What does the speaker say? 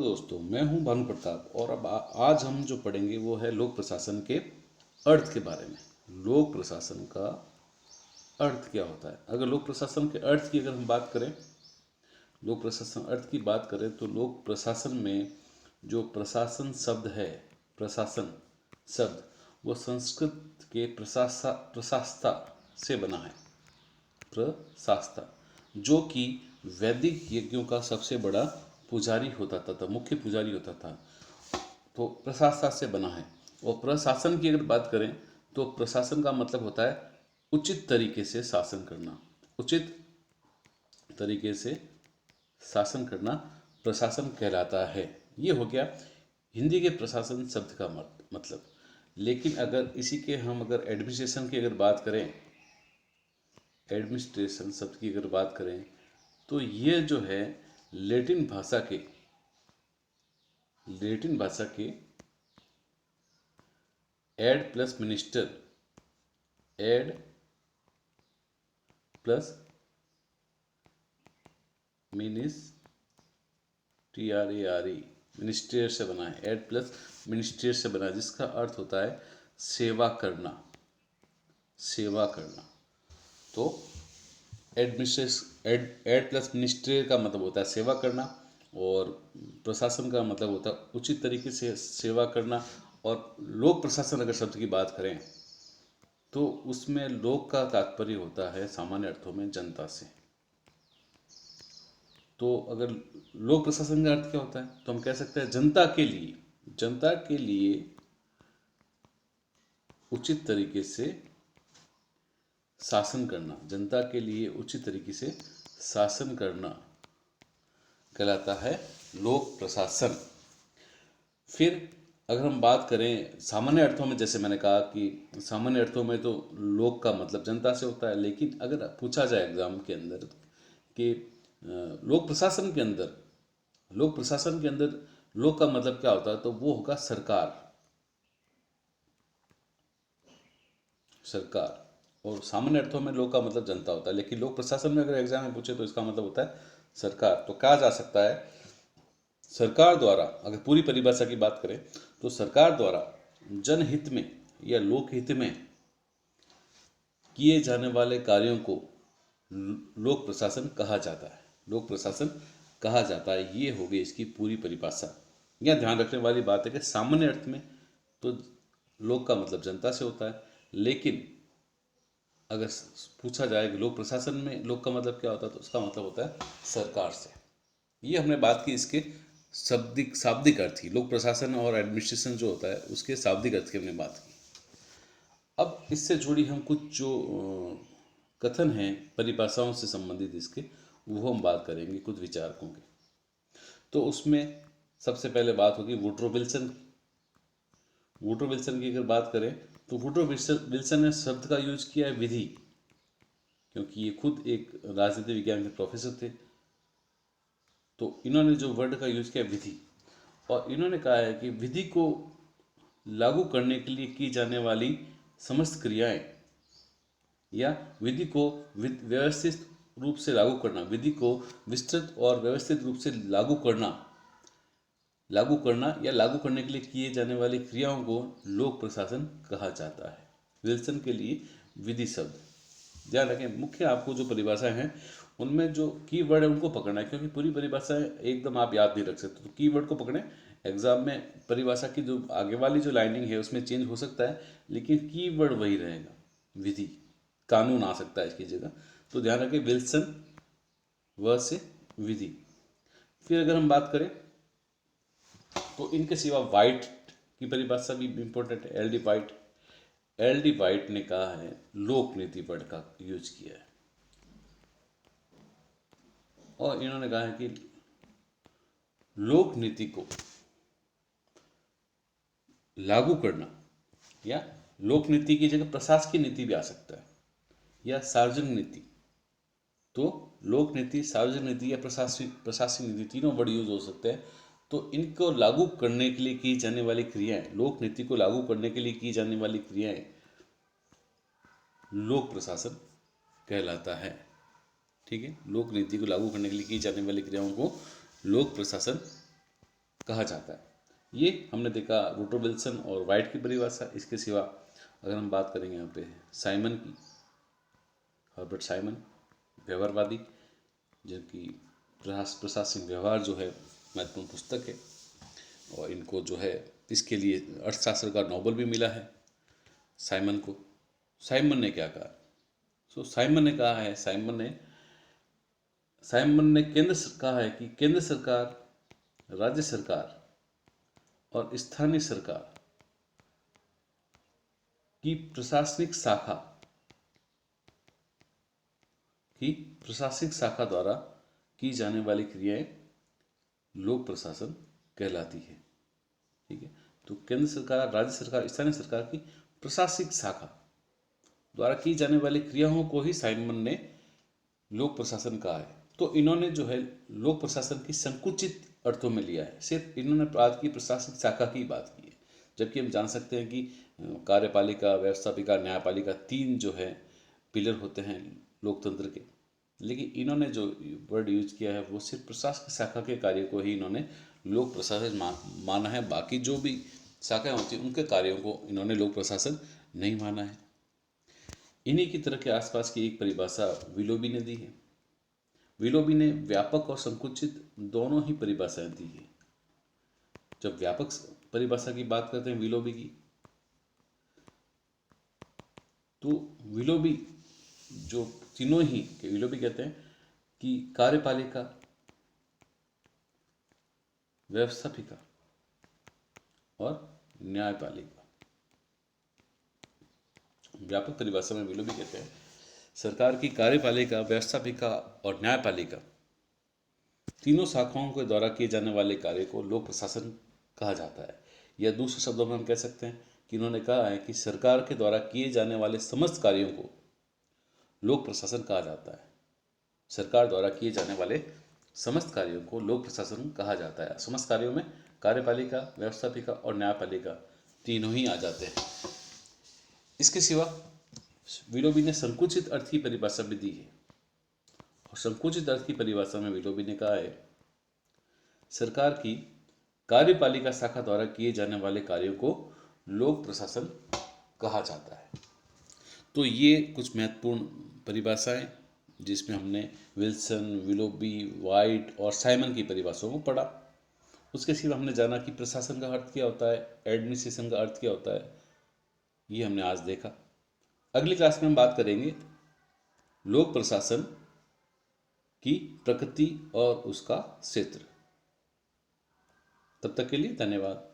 दोस्तों, मैं हूं भानु प्रताप और अब आज हम जो पढ़ेंगे वो है लोक प्रशासन के अर्थ के बारे में। लोक प्रशासन का अर्थ क्या होता है? अगर लोक प्रशासन के अर्थ की अगर हम बात करें, लोक प्रशासन अर्थ की बात करें तो लोक प्रशासन में जो प्रशासन शब्द है, प्रशासन शब्द वो संस्कृत के प्रशास्ता से बना है। प्रशास्ता, जो कि वैदिक यज्ञों का सबसे बड़ा पुजारी होता था, मुख्य पुजारी होता था, तो प्रशासन से बना है। और प्रशासन की अगर बात करें तो प्रशासन का मतलब होता है उचित तरीके से शासन करना। उचित तरीके से शासन करना प्रशासन कहलाता है। ये हो गया हिंदी के प्रशासन शब्द का मतलब। लेकिन अगर इसी के हम अगर एडमिनिस्ट्रेशन की अगर बात करें, एडमिनिस्ट्रेशन शब्द की अगर बात करें तो ये जो है लैटिन भाषा के ad plus minister, ad plus मिनिस्ट्रियारी, मिनिस्ट्रियर से बना है। एड प्लस मिनिस्ट्रियर से बना है, जिसका अर्थ होता है सेवा करना। सेवा करना तो एड प्लस मिनिस्ट्रियर का मतलब होता है सेवा करना, और प्रशासन का मतलब होता है उचित तरीके से सेवा करना। और लोक प्रशासन अगर शब्द की बात करें तो उसमें लोक का तात्पर्य होता है सामान्य अर्थों में जनता से। तो अगर लोक प्रशासन का अर्थ क्या होता है तो हम कह सकते हैं जनता के लिए, जनता के लिए उचित तरीके से शासन करना, जनता के लिए उचित तरीके से शासन करना कहलाता है लोक प्रशासन। फिर अगर हम बात करें सामान्य अर्थों में, जैसे मैंने कहा कि सामान्य अर्थों में तो लोक का मतलब जनता से होता है, लेकिन अगर पूछा जाए एग्जाम के अंदर कि लोक प्रशासन के अंदर, लोक प्रशासन के अंदर लोक का मतलब क्या होता है तो वो होगा सरकार। सरकार। और सामान्य अर्थों में लोक का मतलब जनता होता है, लेकिन लोक प्रशासन में अगर एग्जाम में पूछे तो इसका मतलब होता है सरकार। तो कहा जा सकता है सरकार द्वारा, अगर पूरी परिभाषा की बात करें तो सरकार द्वारा जनहित में या लोकहित में किए जाने वाले कार्यों को लोक प्रशासन कहा जाता है। लोक प्रशासन कहा जाता है। ये हो गई इसकी पूरी परिभाषा। यह ध्यान रखने वाली बात है कि सामान्य अर्थ में तो लोक का मतलब जनता से होता है, लेकिन अगर पूछा जाए कि लोक प्रशासन में लोक का मतलब क्या होता है तो उसका मतलब होता है सरकार से। ये हमने बात की इसके शाब्दिक अर्थ की। लोक प्रशासन और एडमिनिस्ट्रेशन जो होता है उसके शाब्दिक अर्थ की हमने बात की। अब इससे जुड़ी हम कुछ जो कथन हैं परिभाषाओं से संबंधित इसके, वो हम बात करेंगे कुछ विचारकों के। तो उसमें सबसे पहले बात होगी वुड्रो विल्सन। वुड्रो विल्सन की अगर बात करें तो वुड्रो विल्सन ने शब्द का यूज किया है विधि, क्योंकि ये खुद एक राजनीति विज्ञान के प्रोफेसर थे। तो इन्होंने जो वर्ड का यूज किया विधि, और इन्होंने कहा है कि विधि को लागू करने के लिए की जाने वाली समस्त क्रियाएं, या विधि को व्यवस्थित रूप से लागू करना, विधि को विस्तृत और व्यवस्थित रूप से लागू करना या लागू करने के लिए किए जाने वाली क्रियाओं को लोक प्रशासन कहा जाता है। विल्सन के लिए विधि शब्द ध्यान रखें। मुख्य आपको जो परिभाषाएं हैं उनमें जो कीवर्ड है उनको पकड़ना है, क्योंकि पूरी परिभाषाएं एकदम आप याद नहीं रख सकते। तो कीवर्ड को पकड़ें। एग्जाम में परिभाषा की जो आगे वाली जो लाइनिंग है उसमें चेंज हो सकता है, लेकिन कीवर्ड वही रहेगा। विधि, कानून आ सकता है इसकी जगह। तो ध्यान रखें विल्सन व से विधि। फिर अगर हम बात करें तो इनके सिवा वाइट की परिभाषा भी इंपॉर्टेंट है। एल डी वाइट ने कहा है लोक नीति वर्ड का यूज किया है, और इन्होंने कहा है कि लोक नीति को लागू करना, या लोक नीति की जगह प्रशासकीय नीति भी आ सकता है, या सार्वजनिक नीति। तो लोक नीति, सार्वजनिक नीति या प्रशासनिक नीति, तीनों वर्ड यूज हो सकते हैं। तो इनको लागू करने के लिए की जाने वाली क्रियाएं, लोक नीति को लागू करने के लिए की जाने वाली क्रियाएं लोक प्रशासन कहलाता है। ठीक है, लोक नीति को लागू करने के लिए की जाने वाली क्रियाओं को लोक प्रशासन कहा जाता है। ये हमने देखा वुडरो विल्सन और वाइट की परिभाषा। इसके सिवा अगर हम बात करेंगे यहाँ पे साइमन की, हर्बर्ट साइमन व्यवहारवादी, जिनकी प्रशासनिक व्यवहार जो है महत्वपूर्ण पुस्तक है, और इनको जो है इसके लिए अर्थशास्त्र का नोबेल भी मिला है साइमन को। साइमन ने क्या कहा? साइमन ने कहा है, साइमन ने कहा है कि केंद्र सरकार, राज्य सरकार और स्थानीय सरकार की प्रशासनिक शाखा द्वारा की जाने वाली क्रियाएं लोक प्रशासन कहलाती है। ठीक है, तो केंद्र सरकार, राज्य सरकार, स्थानीय सरकार की प्रशासनिक शाखा द्वारा की जाने वाली क्रियाओं को ही साइमन ने लोक प्रशासन कहा है। तो इन्होंने जो है लोक प्रशासन की संकुचित अर्थों में लिया है, सिर्फ इन्होंने बात की प्रशासनिक शाखा की बात की है। जबकि हम जान सकते हैं कि कार्यपालिका, व्यवस्थापिका, न्यायपालिका, तीन जो है पिलर होते हैं लोकतंत्र के, लेकिन इन्होंने जो वर्ड यूज किया है वो सिर्फ प्रशासनिक शाखा के कार्य को ही इन्होंने लोक प्रशासन माना है। बाकी जो भी शाखाएं होती हैं उनके कार्यों को इन्होंने लोक प्रशासन नहीं माना है। इन्हीं की तरह के आसपास की एक परिभाषा विलोबी ने दी है। विलोबी ने व्यापक और संकुचित दोनों ही परिभाषाएं दी है। जब व्यापक परिभाषा की बात करते हैं विलोबी की, तो विलोबी जो तीनों ही विलोबी कहते हैं कि कार्यपालिका, व्यवस्थापिका और न्यायपालिका। व्यापक परिभाषा में विलोबी कहते हैं सरकार की कार्यपालिका, व्यवस्थापिका और न्यायपालिका तीनों शाखाओं के द्वारा किए जाने वाले कार्य को लोक प्रशासन कहा जाता है। या दूसरे शब्दों में हम कह सकते हैं कि इन्होंने कहा है कि सरकार के द्वारा किए जाने वाले समस्त कार्यों को लोक प्रशासन कहा जाता है। सरकार द्वारा किए जाने वाले समस्त कार्यों को लोक प्रशासन कहा जाता है। समस्त कार्यों में कार्यपालिका, व्यवस्थापिका और न्यायपालिका तीनों ही आ जाते हैं। इसके सिवा विलोबी ने संकुचित अर्थ की परिभाषा भी दी है, और संकुचित अर्थ की परिभाषा में विलोबी ने कहा है सरकार की कार्यपालिका शाखा द्वारा किए जाने वाले कार्यों को लोक प्रशासन कहा जाता है। तो ये कुछ महत्वपूर्ण परिभाषाएं जिसमें हमने विल्सन, विलोबी, वाइट और साइमन की परिभाषाओं को पढ़ा। उसके सिवा हमने जाना कि प्रशासन का अर्थ क्या होता है, एडमिनिस्ट्रेशन का अर्थ क्या होता है, ये हमने आज देखा। अगली क्लास में हम बात करेंगे लोक प्रशासन की प्रकृति और उसका क्षेत्र। तब तक के लिए धन्यवाद।